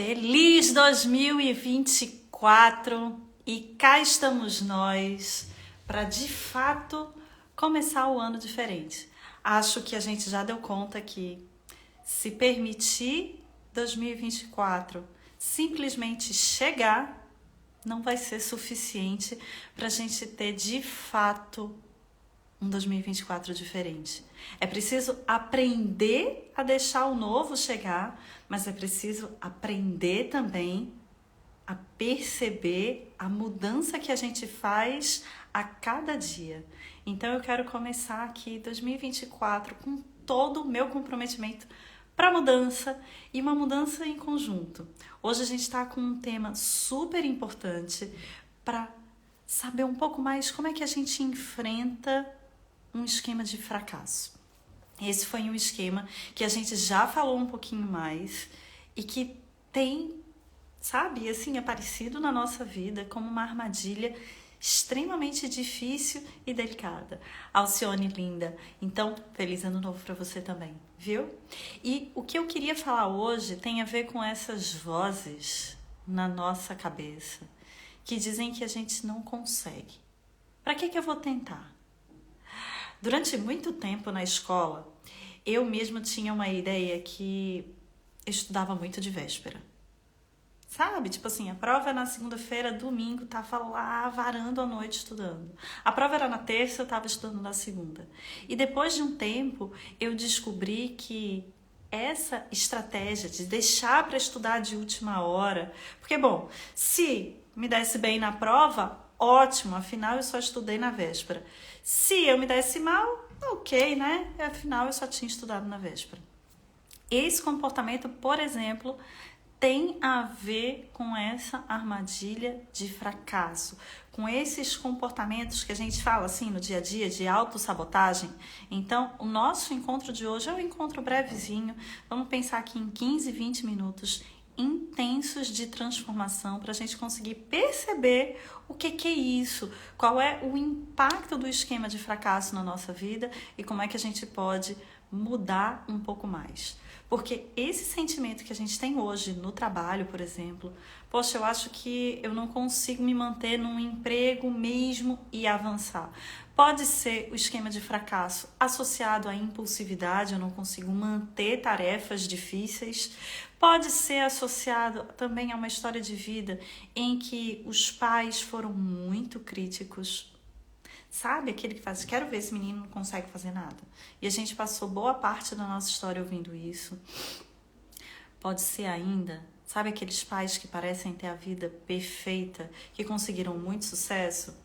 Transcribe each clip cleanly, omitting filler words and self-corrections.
Feliz 2024 e cá estamos nós para de fato começar o ano diferente. Acho que a gente já deu conta que se permitir 2024 simplesmente chegar não vai ser suficiente para a gente ter de fato um 2024 diferente. É preciso aprender a deixar o novo chegar, mas é preciso aprender também a perceber a mudança que a gente faz a cada dia. Então eu quero começar aqui 2024 com todo o meu comprometimento para mudança e uma mudança em conjunto. Hoje a gente está com um tema super importante para saber um pouco mais como é que a gente enfrenta um esquema de fracasso. Esse foi um esquema que a gente já falou um pouquinho mais e que tem, sabe, assim, aparecido na nossa vida como uma armadilha extremamente difícil e delicada. Alcione, linda, então, feliz ano novo para você também, viu? E o que eu queria falar hoje tem a ver com essas vozes na nossa cabeça que dizem que a gente não consegue. Para que eu vou tentar? Durante muito tempo na escola, eu mesma tinha uma ideia que eu estudava muito de véspera. Sabe? Tipo assim, a prova é na segunda-feira, domingo, tava lá varando a noite estudando. A prova era na terça, eu tava estudando na segunda. E depois de um tempo, eu descobri que essa estratégia de deixar para estudar de última hora... Porque, bom, se me desse bem na prova, ótimo, afinal eu só estudei na véspera. Se eu me desse mal, ok, né? Afinal eu só tinha estudado na véspera. Esse comportamento, por exemplo, tem a ver com essa armadilha de fracasso, com esses comportamentos que a gente fala assim no dia a dia de autossabotagem. Então, o nosso encontro de hoje é um encontro brevezinho. Vamos pensar aqui em 15, 20 minutos intensos de transformação para a gente conseguir perceber o que é isso, qual é o impacto do esquema de fracasso na nossa vida e como é que a gente pode mudar um pouco mais. Porque esse sentimento que a gente tem hoje no trabalho, por exemplo, poxa, eu acho que eu não consigo me manter num emprego mesmo e avançar. Pode ser o esquema de fracasso associado à impulsividade, eu não consigo manter tarefas difíceis. Pode ser associado também a uma história de vida em que os pais foram muito críticos. Sabe, aquele que faz, quero ver esse menino não consegue fazer nada. E a gente passou boa parte da nossa história ouvindo isso. Pode ser ainda, sabe, aqueles pais que parecem ter a vida perfeita, que conseguiram muito sucesso?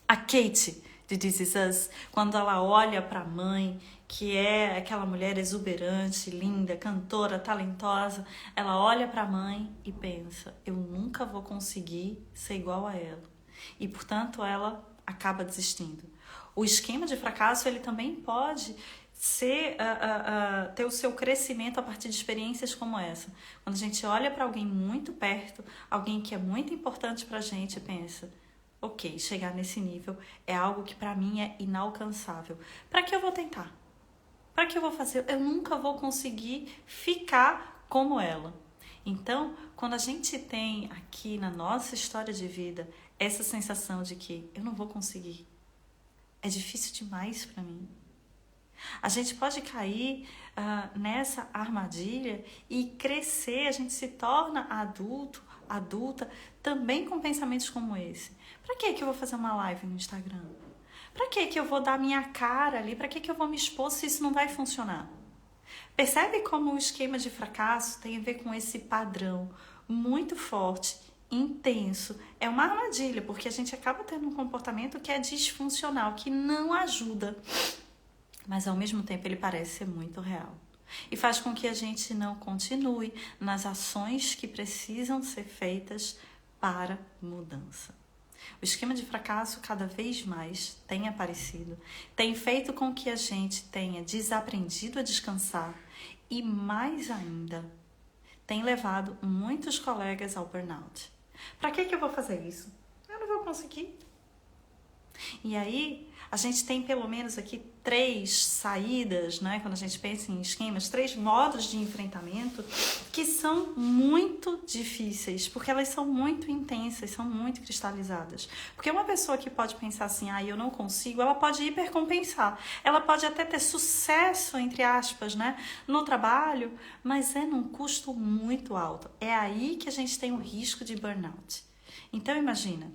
A Kate, de This Is Us, quando ela olha para a mãe, que é aquela mulher exuberante, linda, cantora, talentosa, ela olha para a mãe e pensa, eu nunca vou conseguir ser igual a ela. E, portanto, ela acaba desistindo. O esquema de fracasso, ele também pode ser, ter o seu crescimento a partir de experiências como essa. Quando a gente olha para alguém muito perto, alguém que é muito importante para a gente, pensa, ok, chegar nesse nível é algo que para mim é inalcançável. Para que eu vou tentar? Para que eu vou fazer? Eu nunca vou conseguir ficar como ela. Então, quando a gente tem aqui na nossa história de vida essa sensação de que eu não vou conseguir, é difícil demais para mim. A gente pode cair nessa armadilha e crescer, a gente se torna adulto, adulta, também com pensamentos como esse. Para que eu vou fazer uma live no Instagram? Para que eu vou dar minha cara ali? Para que eu vou me expor se isso não vai funcionar? Percebe como o esquema de fracasso tem a ver com esse padrão muito forte, intenso. É uma armadilha, porque a gente acaba tendo um comportamento que é disfuncional, que não ajuda. Mas ao mesmo tempo ele parece ser muito real. E faz com que a gente não continue nas ações que precisam ser feitas para mudança. O esquema de fracasso cada vez mais tem aparecido, tem feito com que a gente tenha desaprendido a descansar e, mais ainda, tem levado muitos colegas ao burnout. Para que eu vou fazer isso? Eu não vou conseguir. E aí, A gente tem pelo menos aqui 3 saídas, né? Quando a gente pensa em esquemas, 3 modos de enfrentamento que são muito difíceis, porque elas são muito intensas, são muito cristalizadas. Porque uma pessoa que pode pensar assim, eu não consigo, ela pode hipercompensar. Ela pode até ter sucesso, entre aspas, né? No trabalho, mas é num custo muito alto. É aí que a gente tem o risco de burnout. Então, imagina,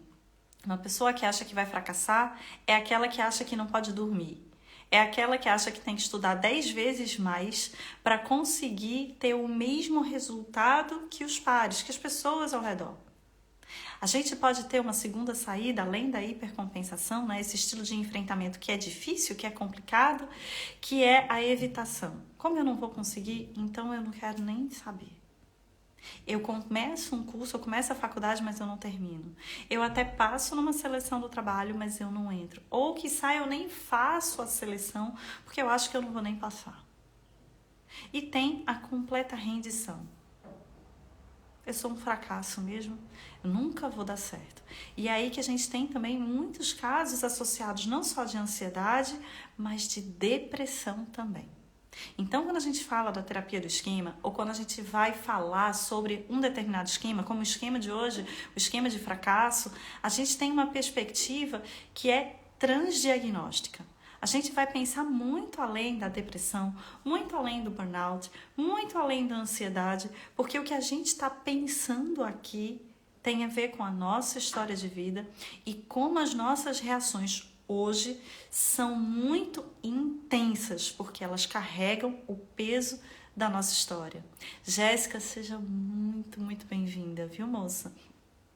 uma pessoa que acha que vai fracassar é aquela que acha que não pode dormir. É aquela que acha que tem que estudar 10 vezes mais para conseguir ter o mesmo resultado que os pares, que as pessoas ao redor. A gente pode ter uma segunda saída, além da hipercompensação, né? Esse estilo de enfrentamento que é difícil, que é complicado, que é a evitação. Como eu não vou conseguir, então eu não quero nem saber. Eu começo um curso, eu começo a faculdade, mas eu não termino. Eu até passo numa seleção do trabalho, mas eu não entro. Ou quiçá eu nem faço a seleção, porque eu acho que eu não vou nem passar. E tem a completa rendição. Eu sou um fracasso mesmo, eu nunca vou dar certo. E é aí que a gente tem também muitos casos associados não só de ansiedade, mas de depressão também. Então, quando a gente fala da terapia do esquema, ou quando a gente vai falar sobre um determinado esquema, como o esquema de hoje, o esquema de fracasso, a gente tem uma perspectiva que é transdiagnóstica. A gente vai pensar muito além da depressão, muito além do burnout, muito além da ansiedade, porque o que a gente está pensando aqui tem a ver com a nossa história de vida e como as nossas reações hoje são muito intensas, porque elas carregam o peso da nossa história. Jéssica, seja muito, muito bem-vinda, viu, moça?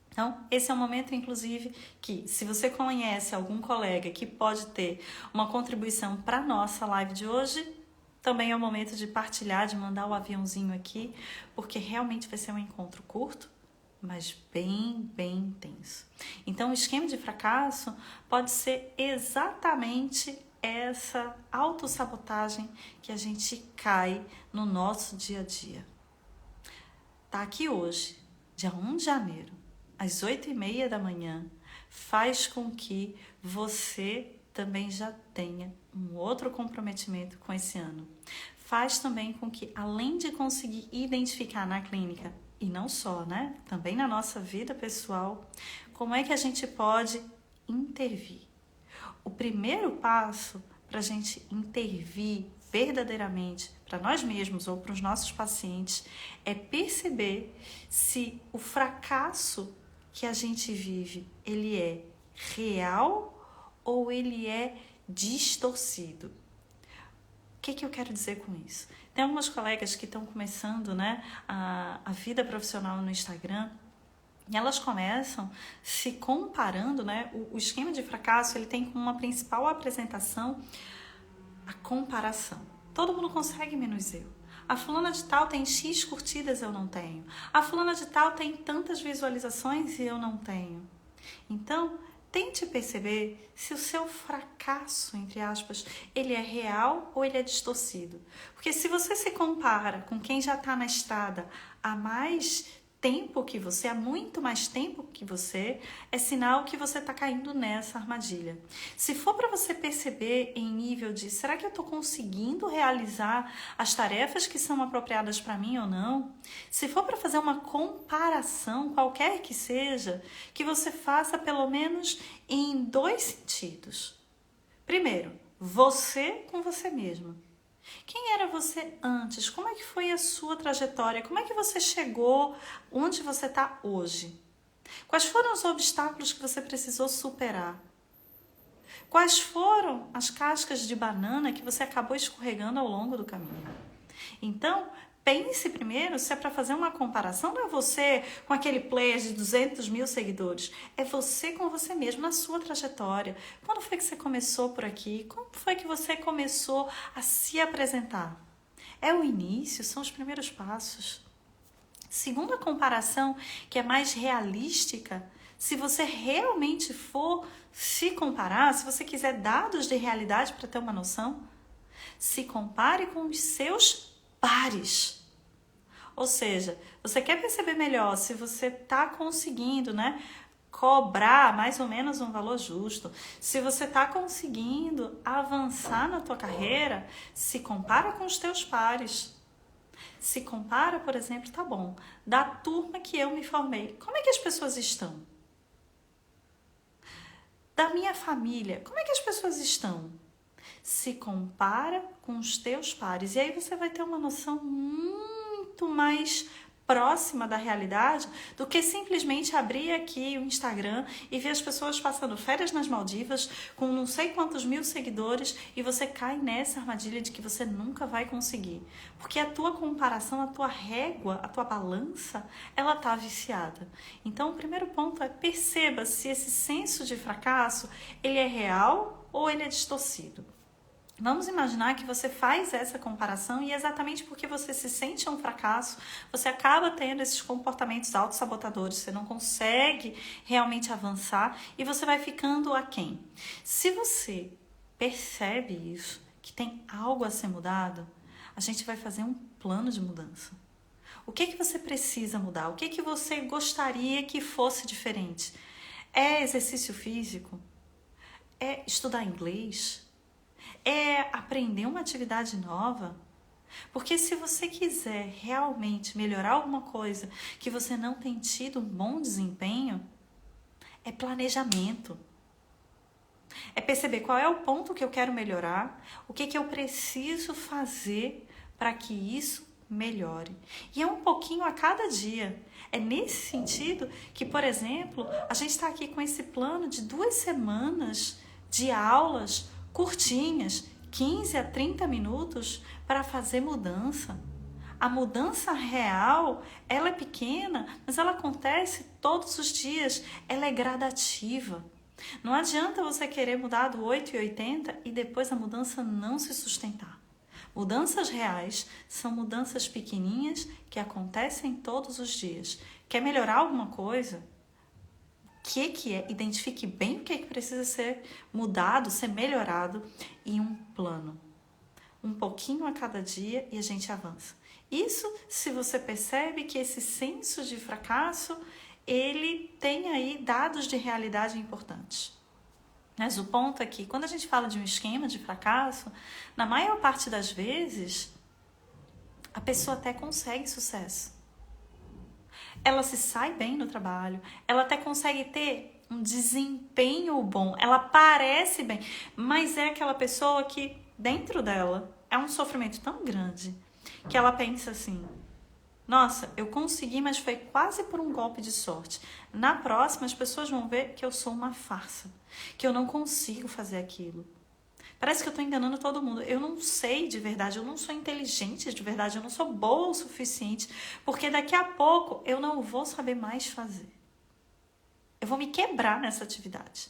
Então, esse é um momento, inclusive, que se você conhece algum colega que pode ter uma contribuição para a nossa live de hoje, também é o momento de partilhar, de mandar o aviãozinho aqui, porque realmente vai ser um encontro curto, mas bem, bem intenso. Então, o esquema de fracasso pode ser exatamente essa autossabotagem que a gente cai no nosso dia a dia. Tá aqui hoje, dia 1 de janeiro, às 8h30 da manhã, faz com que você também já tenha um outro comprometimento com esse ano. Faz também com que, além de conseguir identificar na clínica, e não só, né? Também na nossa vida pessoal, como é que a gente pode intervir? O primeiro passo para a gente intervir verdadeiramente para nós mesmos ou para os nossos pacientes é perceber se o fracasso que a gente vive, ele é real ou ele é distorcido. O que eu quero dizer com isso? Tem algumas colegas que estão começando, né, a vida profissional no Instagram e elas começam se comparando, né? O esquema de fracasso, ele tem como uma principal apresentação a comparação. Todo mundo consegue menos eu. A fulana de tal tem X curtidas, eu não tenho. A fulana de tal tem tantas visualizações e eu não tenho. Então, tente perceber se o seu fracasso, entre aspas, ele é real ou ele é distorcido. Porque se você se compara com quem já está na estrada há mais tempo que você, há muito mais tempo que você, é sinal que você está caindo nessa armadilha. Se for para você perceber em nível de, será que eu estou conseguindo realizar as tarefas que são apropriadas para mim ou não? Se for para fazer uma comparação, qualquer que seja, que você faça pelo menos em 2 sentidos. Primeiro, você com você mesma. Quem era você antes? Como é que foi a sua trajetória? Como é que você chegou onde você está hoje? Quais foram os obstáculos que você precisou superar? Quais foram as cascas de banana que você acabou escorregando ao longo do caminho? Então, pense primeiro se é para fazer uma comparação, não é você com aquele player de 200 mil seguidores, é você com você mesmo na sua trajetória. Quando foi que você começou por aqui? Como foi que você começou a se apresentar? É o início, são os primeiros passos. Segunda comparação, que é mais realística, se você realmente for se comparar, se você quiser dados de realidade para ter uma noção, se compare com os seus pares. Ou seja, você quer perceber melhor se você está conseguindo, né, cobrar mais ou menos um valor justo. Se você está conseguindo avançar na tua carreira, se compara com os teus pares. Se compara, por exemplo, tá bom, da turma que eu me formei, como é que as pessoas estão? Da minha família, como é que as pessoas estão? Se compara com os teus pares. E aí você vai ter uma noção muito mais próxima da realidade do que simplesmente abrir aqui o Instagram e ver as pessoas passando férias nas Maldivas com não sei quantos mil seguidores e você cai nessa armadilha de que você nunca vai conseguir. Porque a tua comparação, a tua régua, a tua balança, ela tá viciada. Então o primeiro ponto é perceba se esse senso de fracasso, ele é real ou ele é distorcido. Vamos imaginar que você faz essa comparação e exatamente porque você se sente um fracasso, você acaba tendo esses comportamentos autossabotadores, você não consegue realmente avançar e você vai ficando aquém. Se você percebe isso, que tem algo a ser mudado, a gente vai fazer um plano de mudança. O que que você precisa mudar? O que que você gostaria que fosse diferente? É exercício físico? É estudar inglês? É aprender uma atividade nova? Porque se você quiser realmente melhorar alguma coisa que você não tem tido um bom desempenho, é planejamento. É perceber qual é o ponto que eu quero melhorar, o que que eu preciso fazer para que isso melhore. E é um pouquinho a cada dia. É nesse sentido que, por exemplo, a gente está aqui com esse plano de 2 semanas de aulas curtinhas, 15 a 30 minutos para fazer mudança. A mudança real, ela é pequena, mas ela acontece todos os dias, ela é gradativa. Não adianta você querer mudar do 8,80 e depois a mudança não se sustentar. Mudanças reais são mudanças pequenininhas que acontecem todos os dias. Quer melhorar alguma coisa? O que é? Identifique bem o que precisa ser mudado, ser melhorado e um plano. Um pouquinho a cada dia e a gente avança. Isso se você percebe que esse senso de fracasso, ele tem aí dados de realidade importantes. Mas o ponto é que quando a gente fala de um esquema de fracasso, na maior parte das vezes, a pessoa até consegue sucesso. Ela se sai bem no trabalho, ela até consegue ter um desempenho bom, ela parece bem, mas é aquela pessoa que dentro dela é um sofrimento tão grande que ela pensa assim: nossa, eu consegui, mas foi quase por um golpe de sorte. Na próxima, as pessoas vão ver que eu sou uma farsa, que eu não consigo fazer aquilo. Parece que eu estou enganando todo mundo. Eu não sei de verdade, eu não sou inteligente de verdade, eu não sou boa o suficiente, porque daqui a pouco eu não vou saber mais fazer. Eu vou me quebrar nessa atividade.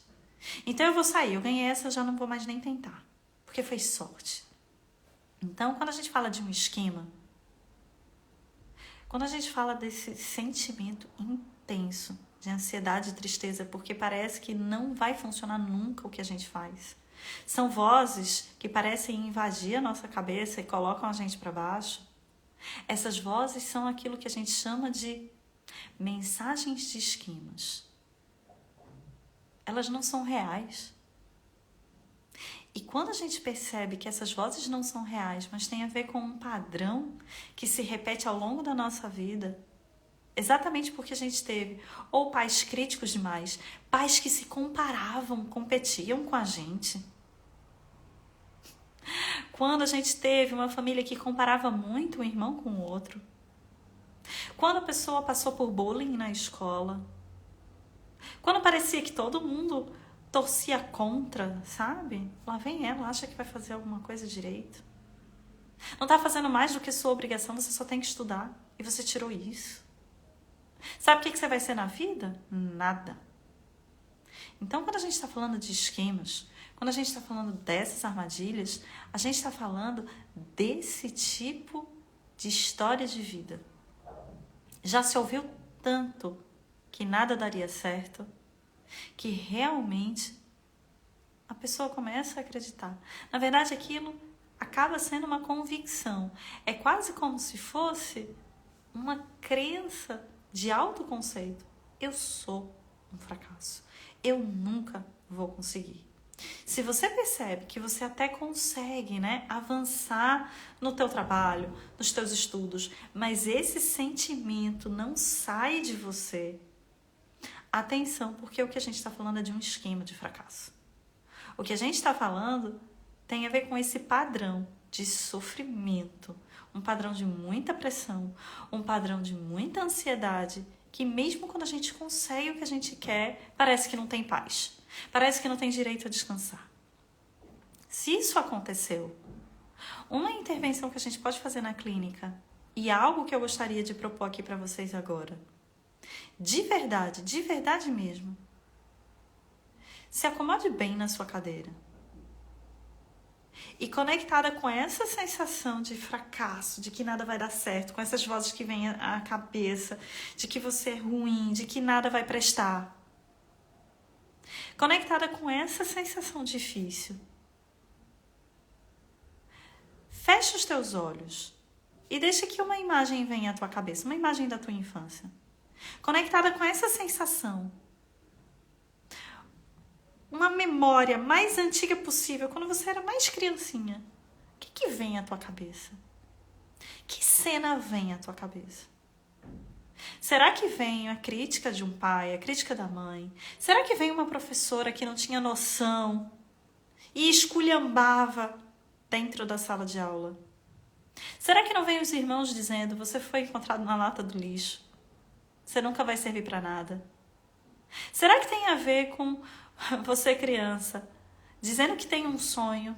Então eu vou sair, eu ganhei essa, eu já não vou mais nem tentar, porque foi sorte. Então, quando a gente fala de um esquema, quando a gente fala desse sentimento intenso de ansiedade e tristeza, porque parece que não vai funcionar nunca o que a gente faz. São vozes que parecem invadir a nossa cabeça e colocam a gente para baixo. Essas vozes são aquilo que a gente chama de mensagens de esquemas. Elas não são reais. E quando a gente percebe que essas vozes não são reais, mas tem a ver com um padrão que se repete ao longo da nossa vida, exatamente porque a gente teve ou pais críticos demais, pais que se comparavam, competiam com a gente. Quando a gente teve uma família que comparava muito um irmão com o outro. Quando a pessoa passou por bullying na escola. Quando parecia que todo mundo torcia contra, sabe? Lá vem ela, acha que vai fazer alguma coisa direito. Não tá fazendo mais do que sua obrigação, você só tem que estudar. E você tirou isso. Sabe o que você vai ser na vida? Nada. Então, quando a gente está falando de esquemas, quando a gente está falando dessas armadilhas, a gente está falando desse tipo de história de vida. Já se ouviu tanto que nada daria certo, que realmente a pessoa começa a acreditar. Na verdade, aquilo acaba sendo uma convicção. É quase como se fosse uma crença de autoconceito. Eu sou um fracasso. Eu nunca vou conseguir. Se você percebe que você até consegue, né, avançar no teu trabalho, nos teus estudos, mas esse sentimento não sai de você, atenção, porque o que a gente está falando é de um esquema de fracasso. O que a gente está falando tem a ver com esse padrão de sofrimento, um padrão de muita pressão, um padrão de muita ansiedade, que mesmo quando a gente consegue o que a gente quer, parece que não tem paz. Parece que não tem direito a descansar. Se isso aconteceu, uma intervenção que a gente pode fazer na clínica, e algo que eu gostaria de propor aqui para vocês agora, de verdade mesmo, se acomode bem na sua cadeira. E conectada com essa sensação de fracasso, de que nada vai dar certo, com essas vozes que vêm à cabeça, de que você é ruim, de que nada vai prestar. Conectada com essa sensação difícil, fecha os teus olhos e deixa que uma imagem venha à tua cabeça, uma imagem da tua infância. Conectada com essa sensação, uma memória mais antiga possível, quando você era mais criancinha. O que vem à tua cabeça? Que cena vem à tua cabeça? Será que vem a crítica de um pai, a crítica da mãe? Será que vem uma professora que não tinha noção e esculhambava dentro da sala de aula? Será que não vem os irmãos dizendo: você foi encontrado na lata do lixo, você nunca vai servir para nada? Será que tem a ver com você, criança, dizendo que tem um sonho,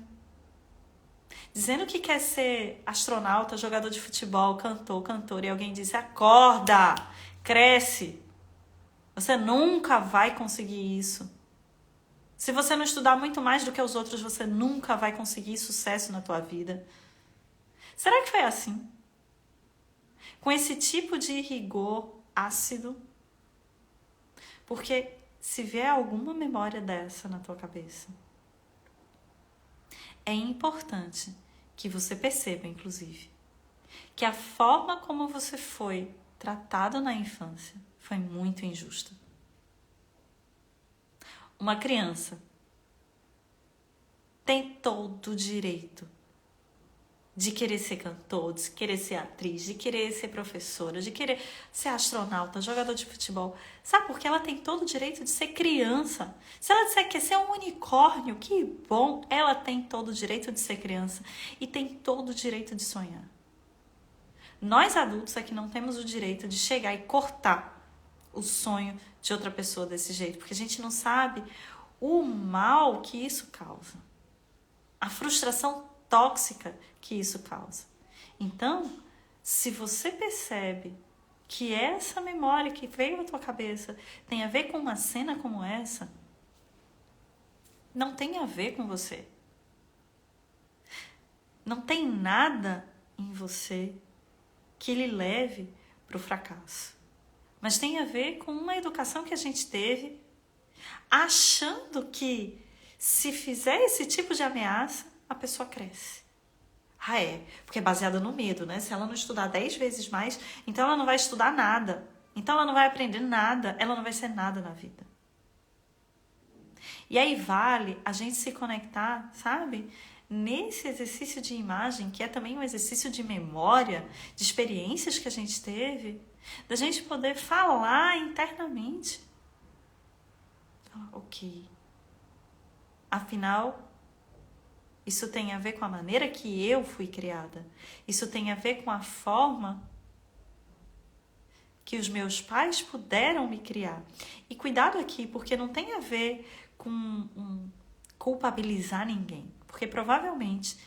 dizendo que quer ser astronauta, jogador de futebol, cantor, cantora, e alguém diz: acorda, cresce, você nunca vai conseguir isso. Se você não estudar muito mais do que os outros, você nunca vai conseguir sucesso na tua vida. Será que foi assim? Com esse tipo de rigor ácido? Porque se vier alguma memória dessa na tua cabeça, é importante que você perceba, inclusive, que a forma como você foi tratado na infância foi muito injusta. Uma criança tem todo o direito de querer ser cantor, de querer ser atriz, de querer ser professora, de querer ser astronauta, jogador de futebol. Sabe por quê? Ela tem todo o direito de ser criança. Se ela disser que quer ser um unicórnio, que bom, ela tem todo o direito de ser criança e tem todo o direito de sonhar. Nós adultos é que não temos o direito de chegar e cortar o sonho de outra pessoa desse jeito, porque a gente não sabe o mal que isso causa, a frustração tóxica que isso causa. Então, se você percebe que essa memória que veio à tua cabeça tem a ver com uma cena como essa, não tem a ver com você. Não tem nada em você que lhe leve para o fracasso. Mas tem a ver com uma educação que a gente teve, achando que se fizer esse tipo de ameaça, a pessoa cresce. Ah, é, porque é baseada no medo, né? Se ela não estudar 10 vezes mais, então ela não vai estudar nada. Então ela não vai aprender nada, ela não vai ser nada na vida. E aí vale a gente se conectar, sabe? Nesse exercício de imagem, que é também um exercício de memória, de experiências que a gente teve, da gente poder falar internamente. Ok. Afinal, isso tem a ver com a maneira que eu fui criada. Isso tem a ver com a forma que os meus pais puderam me criar. E cuidado aqui, porque não tem a ver com culpabilizar ninguém. Porque provavelmente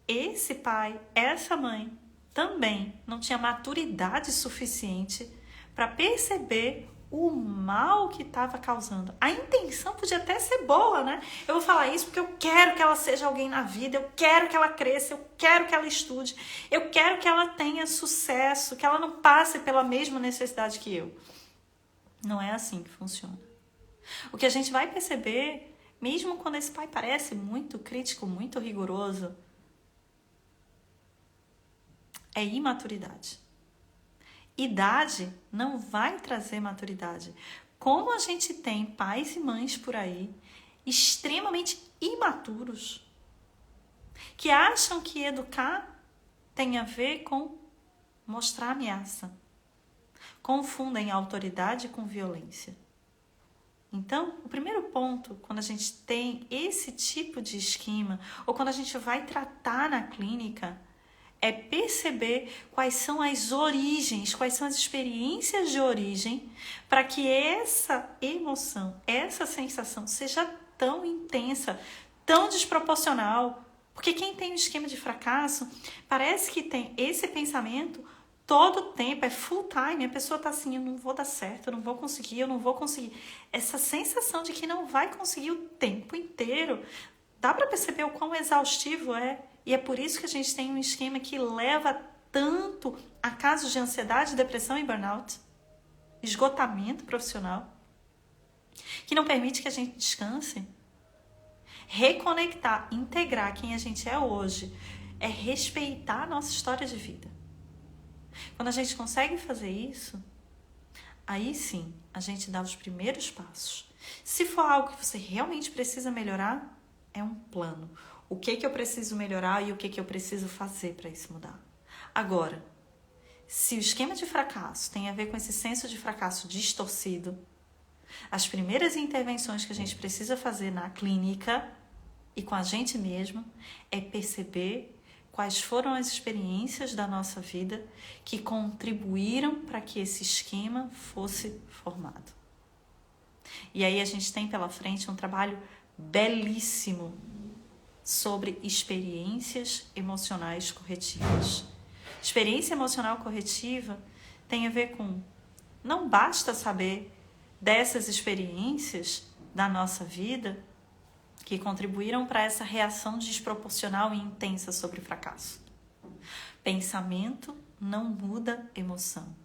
esse pai, essa mãe, também não tinha maturidade suficiente para perceber o mal que estava causando. A intenção podia até ser boa, né? Eu vou falar isso porque eu quero que ela seja alguém na vida, eu quero que ela cresça, eu quero que ela estude, eu quero que ela tenha sucesso, que ela não passe pela mesma necessidade que eu. Não é assim que funciona. O que a gente vai perceber, mesmo quando esse pai parece muito crítico, muito rigoroso, é imaturidade. Idade não vai trazer maturidade. como a gente tem pais e mães por aí extremamente imaturos que acham que educar tem a ver com mostrar ameaça. Confundem autoridade com violência. Então, o primeiro ponto, quando a gente tem esse tipo de esquema, ou quando a gente vai tratar na clínica, é perceber quais são as origens, quais são as experiências de origem, para que essa emoção, essa sensação seja tão intensa, tão desproporcional. Porque quem tem um esquema de fracasso, parece que tem esse pensamento todo o tempo, é full time, a pessoa tá assim, eu não vou dar certo, eu não vou conseguir. Essa sensação de que não vai conseguir o tempo inteiro, dá para perceber o quão exaustivo é. E é por isso que a gente tem um esquema que leva tanto a casos de ansiedade, depressão e burnout, esgotamento profissional, que não permite que a gente descanse. Reconectar, integrar quem a gente é hoje, é respeitar a nossa história de vida. Quando a gente consegue fazer isso, aí sim, a gente dá os primeiros passos. Se for algo que você realmente precisa melhorar, é um plano. O que eu preciso melhorar e o que eu preciso fazer para isso mudar. Agora, se o esquema de fracasso tem a ver com esse senso de fracasso distorcido, as primeiras intervenções que a gente precisa fazer na clínica e com a gente mesmo é perceber quais foram as experiências da nossa vida que contribuíram para que esse esquema fosse formado. E aí a gente tem pela frente um trabalho belíssimo sobre experiências emocionais corretivas. Experiência emocional corretiva tem a ver com, não basta saber dessas experiências da nossa vida que contribuíram para essa reação desproporcional e intensa sobre o fracasso. Pensamento não muda emoção.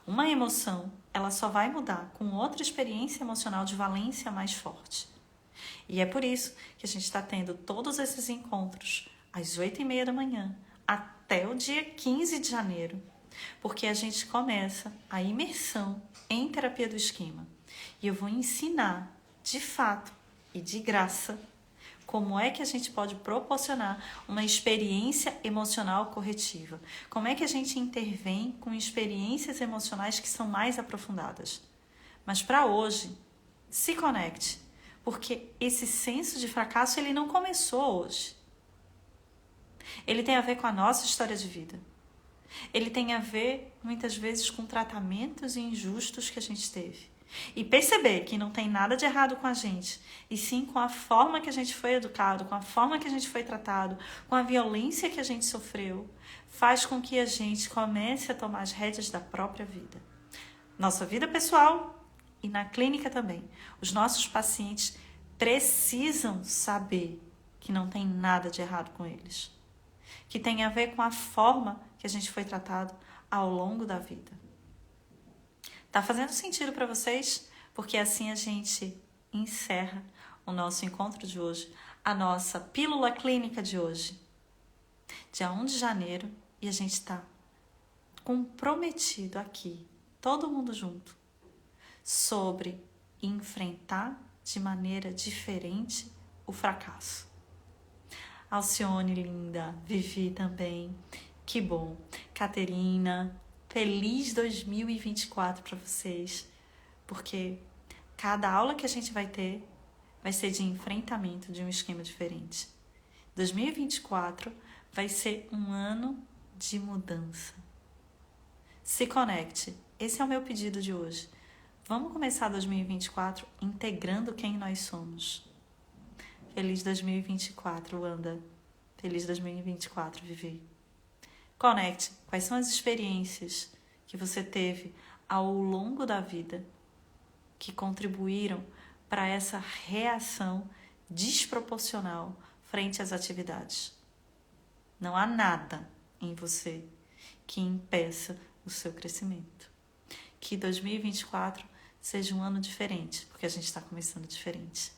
Uma emoção, ela só vai mudar com outra experiência emocional de valência mais forte. E é por isso que a gente está tendo todos esses encontros às 8h30 da manhã até o dia 15 de janeiro, porque a gente começa a imersão em terapia do esquema. E eu vou ensinar, de fato e de graça, como é que a gente pode proporcionar uma experiência emocional corretiva. Como é que a gente intervém com experiências emocionais que são mais aprofundadas. Mas para hoje, se conecte, porque esse senso de fracasso ele não começou hoje. Ele tem a ver com a nossa história de vida. Ele tem a ver, muitas vezes, com tratamentos injustos que a gente teve. E perceber que não tem nada de errado com a gente, e sim com a forma que a gente foi educado, com a forma que a gente foi tratado, com a violência que a gente sofreu, faz com que a gente comece a tomar as rédeas da própria vida. Nossa vida pessoal e na clínica também. Os nossos pacientes precisam saber que não tem nada de errado com eles, que tem a ver com a forma que a gente foi tratado ao longo da vida. Tá fazendo sentido para vocês? Porque assim a gente encerra o nosso encontro de hoje, a nossa pílula clínica de hoje, dia 1 de janeiro, e a gente está comprometido aqui, todo mundo junto, sobre enfrentar de maneira diferente o fracasso. Alcione, linda, Vivi também, que bom. Caterina, feliz 2024 para vocês, porque cada aula que a gente vai ter vai ser de enfrentamento de um esquema diferente. 2024 vai ser um ano de mudança. Se conecte. Esse é o meu pedido de hoje. Vamos começar 2024 integrando quem nós somos. Feliz 2024, Wanda. Feliz 2024, Vivi. Conecte. Quais são as experiências que você teve ao longo da vida que contribuíram para essa reação desproporcional frente às atividades? Não há nada em você que impeça o seu crescimento. Que 2024 seja um ano diferente, porque a gente está começando diferente.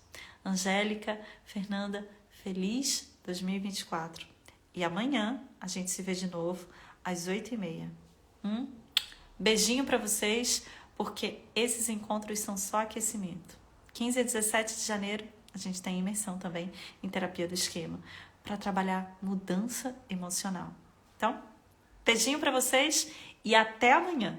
Angélica, Fernanda, feliz 2024. E amanhã a gente se vê de novo às 8h30. Beijinho para vocês. porque esses encontros são só aquecimento. 15 a 17 de janeiro, a gente tem imersão também em terapia do esquema, para trabalhar mudança emocional. Então, beijinho para vocês e até amanhã!